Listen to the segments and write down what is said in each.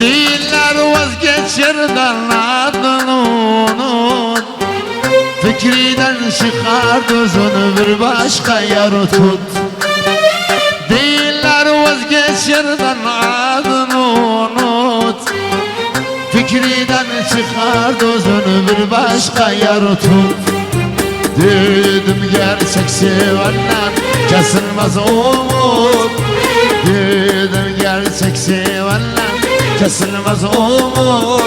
Diller vazgeçirden adını unut, fikriden çıkar gözünü bir başka yer tut. Diller vazgeçirden adını unut, fikriden çıkar gözünü bir başka yer tut. Dedim gerçek sevenler kesilmez umut, dedim gerçek sevenler kesilmez umut.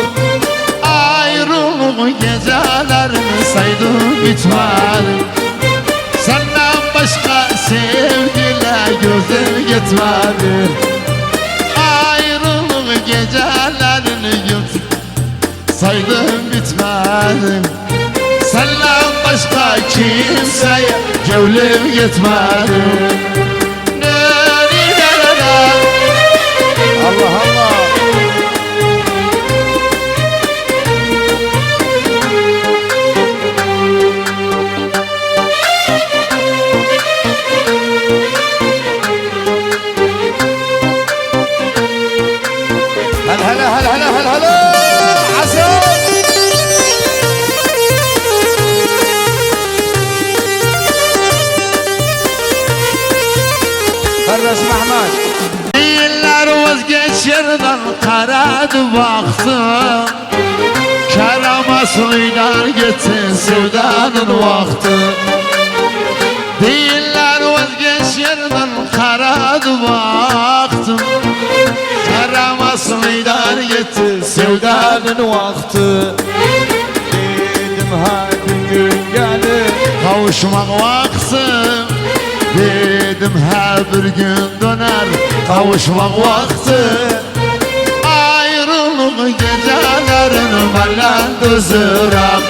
Ayrılık gecelerini saydım bitmedi, senden başka sevgiyle gözüm gitmedi. Ayrılık gecelerini saydım bitmedi, senden başka kimseye gönlüm gitmedi. Allah Allah. هلا عسل فرش محمد. Diller vazgeçirden karadı baktım, kerama suydan gitsin sevdanın vakti. Diller vazgeçirden karadı baktım, kerama suydan gitsin sevdanın vakti. Dedim her gün gelir kavuşmak vakti. Dedim her bir gün döner kavuşmak vakti. Ayrılık gecelerini benle düzürem,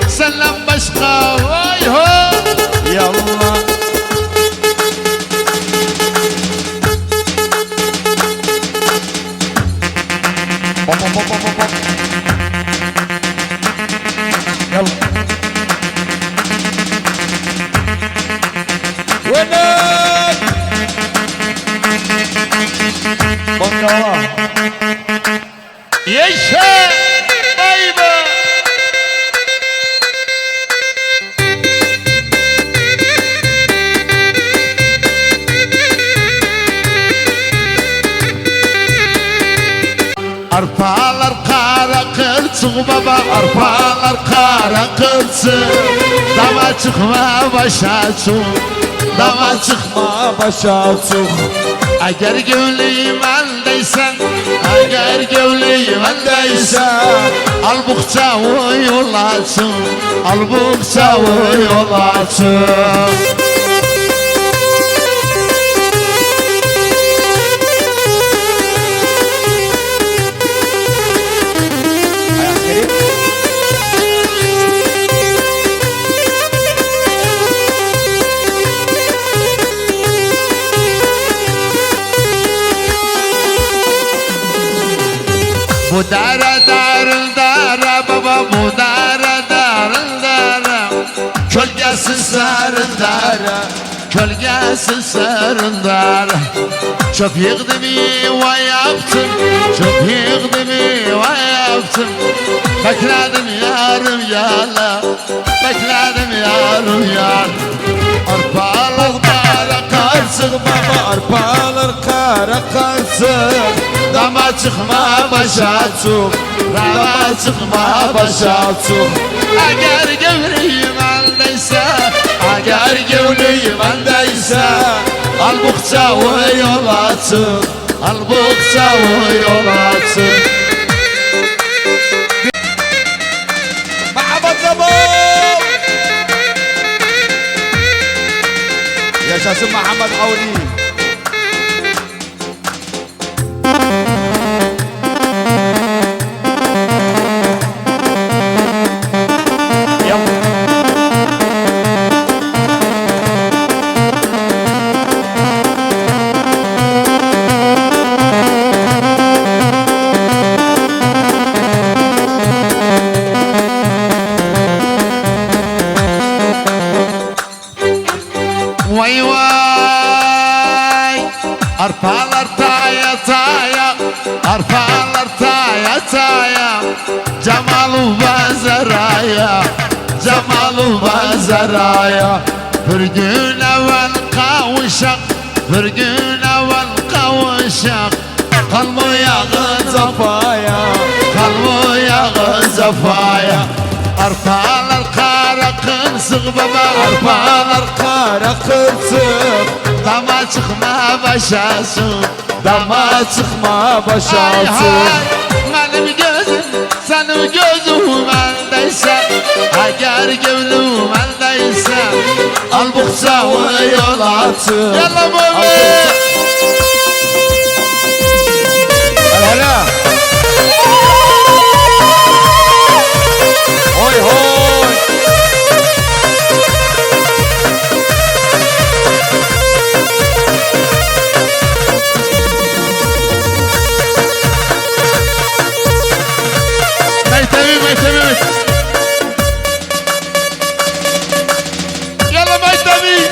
senden başka vay ho yallah. Hop hop hop hop hop. Yallah. Winner! Bonjour. Yaşa baby. Arpalar kara kılçık baba, arpalar kara kılçık. Dama çıkma başa çık, dama çıkma başa çık. Eğer gönlüm eldeysen, eğer gönlüm eldeysen, al bıçağı yola çık, al bıçağı yola çık. Bu dara darıl dara baba, bu dara darıl dara, kölgesi sarın dara, kölgesi sarın dara. Çok yıktım yuva yaptım, çok yıktım yuva yaptım. Bekledim yarım yala, bekledim yarım yala. Arpalar kara karsık baba, arpalar kara karsık. Dama çıkma başa çık, dama çıkma başa çık. Eğer gönlüm eldeyse, eğer gönlüm eldeyse, al bıçağı yola çık, al bıçağı yola çık. Mahmut Zabur. Yaşasın Muhammed Avni. safaya. Bir gün evvel kavuşak, bir gün evvel kavuşak. Kalmayağı Safaya. kalmayağı zafaya. Arpalar kara kınsık baba, arpalar Kara kırsık. dama çıkma başasın. Dama çıkma Ay başasın. hay, benim gözüm senin gözün eldeyse, eğer gönlüm eldeyse, al bıçağı yol açın. Yallah baba. Hala. Oy hoy. Meytevi, meytevi. Yallah meytevi.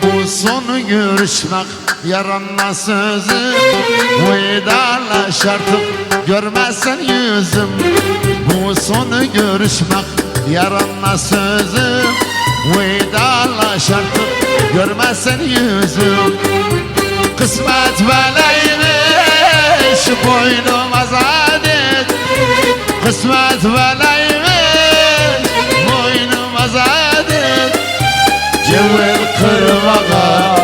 Bu son görüşmek yaranma sözü, vedalaş artık görmezsen yüzüm. Bu son görüşmek yaranma sözü, vedalaş artık görmezsen yüzüm. Kısmet veleymiş boynum azad et, kısmet veleymiş boynum azad et. Cevher kırmağa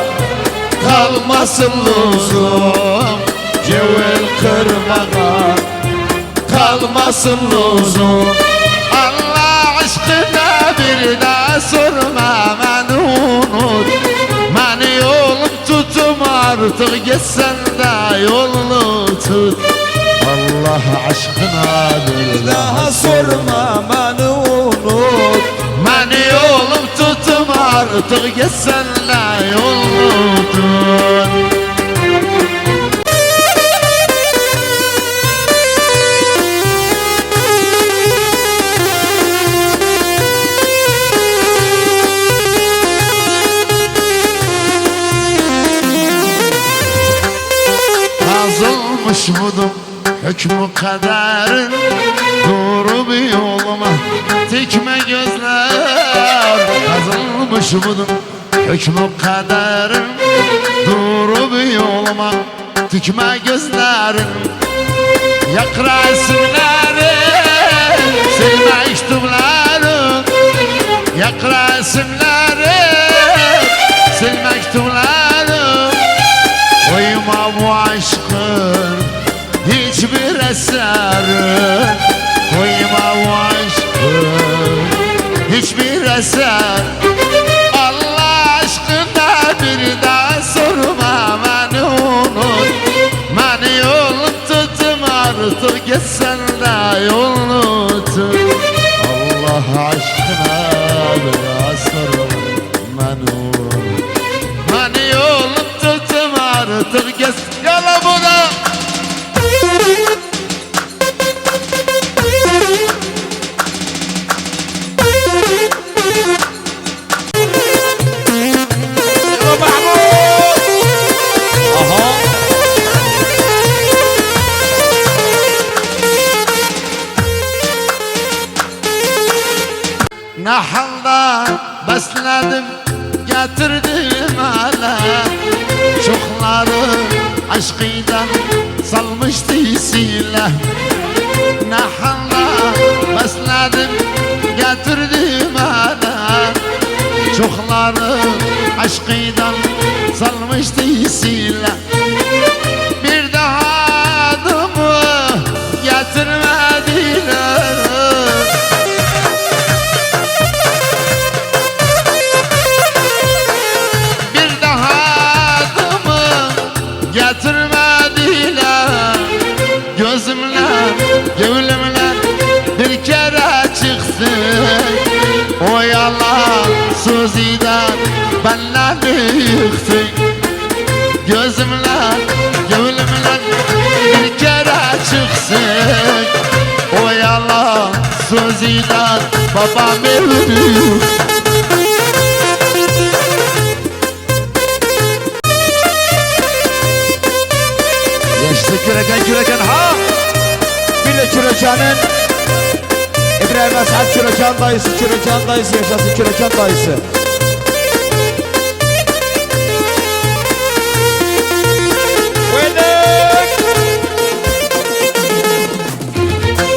kalmasın lüzum, Cevher kırmağa kalmasın lüzum. Allah aşkına bir daha sorma beni unut. Beni yolum tutum artık gitsen de yolunu tut. Allah aşkına bir Daha sorma beni unut. beni yolum tutum artık gitsen de yolunu tut. Yazılmış budur hükmü kaderin, doğru bir yoluma dikme gözler. Yazılmış budur hükmü kaderin, doğru bir yoluma dikme gözlerin. Yak resimleri, silme mektupları, yak resimleri, sil mektupları. Koyma bu aşkın hiçbir eserin, koyma bu aşkın hiçbir eser. Allah aşkına bir daha sorma beni unut. Beni yolun tutum artık gitsen de yolunu tut. Allah aşkına bir daha sorma beni unut. Beni yolun tutum artık gitsen. Yala buna. Nahalda besledim getirdim hala, çokları aşkıydan salmıştı silah. Nahalda besledim getirdim hala, çokları aşkıydan salmıştı silah. Bir daha adımı getirmediler, bir daha adımı getirmediler. Gözümle gönlümle bir kere çıksın, sözüden benle yıktın. Gözümle, gönlümle bir kere çıksın. O yalan sözüden babam öldü. Gençlik küreken ha. Bile kürekanın İbrahim Esad kürekan dayısı yaşasın kürekan dayısı.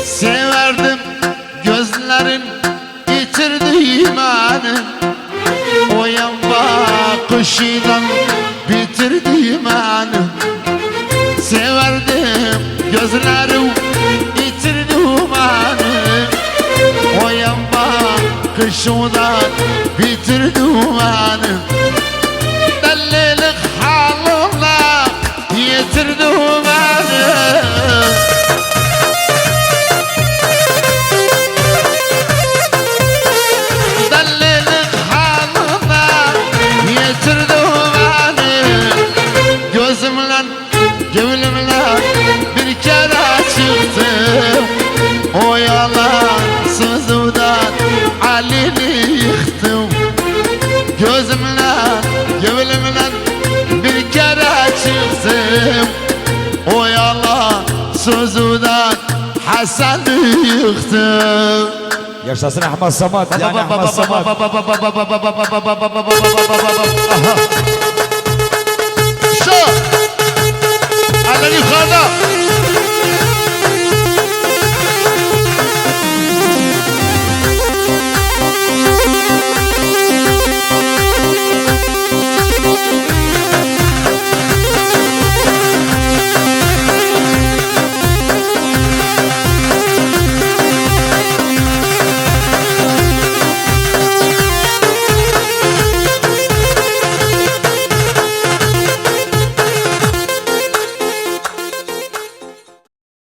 Severdim gözlerin yitirdi imanı. O yan bakışından bitirdi imanı. Severdim gözlerim yitirdi imanı. O yan bakışından bitirdi imanı. Delilik halimle yitirdi imanı. Delilik haline yitirdim beni. Gözümle, gönlümle bir kere çıktım. O yalan sözümden Ali'ni yıktım. Gözümle, gönlümle bir kere çıktım. O yalan sözümden Hasan'ı yıktım. Yaşasın Ahmet Samat yani Ahmet Samat. Aha.